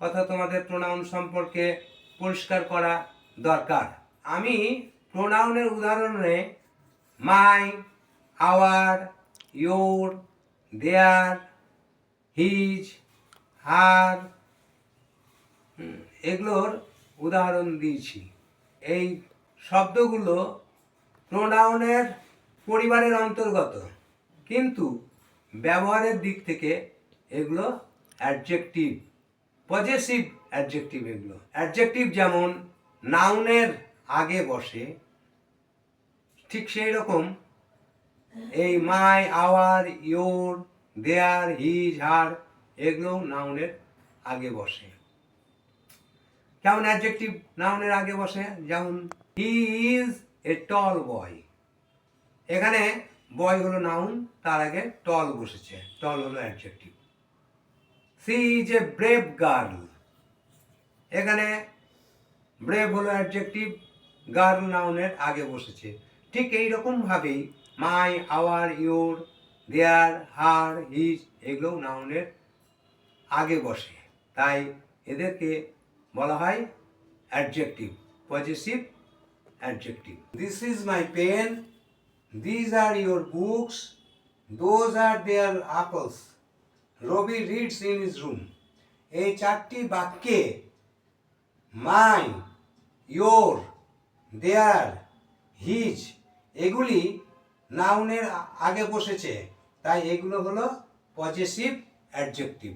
কথা তোমাদের প্রোনাউন সম্পর্কে পরিষ্কার করা দরকার। আমি প্রোনাউনের উদাহরণে মাই, আওয়ার, ইয়োর, দেয়ার, হিজ, হার এগুলোর উদাহরণ দিয়েছি। এই শব্দগুলো প্রোনাউনের পরিবারের অন্তর্গত, কিন্তু ব্যবহারের দিক থেকে এগুলো অ্যাডজেক্টিভ, পজেসিভ অ্যাডজেক্টিভ। এগুলো অ্যাডজেক্টিভ যেমন নাউনের আগে বসে, ঠিক সেই রকম এই মাই, আওয়ার, ইয়োর, দেয়ার, হিজ, হার এগুলো নাউনের আগে বসে। কেমন অ্যাডজেক্টিভ নাউনের আগে বসে? যেমন হি ইজ এ টল বয়। এখানে বয় হলো নাউন, তার আগে টল বসেছে, টল হলো adjective. She is a brave girl. এখানে ব্রেভ হলো অ্যাডজেক্টিভ, গার্ল নাউনের আগে বসেছে। ঠিক এইরকম ভাবেই my, our, your, their, her, his এগুলো নাউনের আগে বসে, তাই এদেরকে বলা হয় adjective, possessive adjective. This is my pen, this are your books, those are their apples, Ravi reads in his room. এই চারটি বাক্যে মাই, ইয়োর, দেয়ার, হিজ এগুলি নাউনের আগে বসেছে, তাই এগুলো হলো পজেসিভ অ্যাডজেক্টিভ।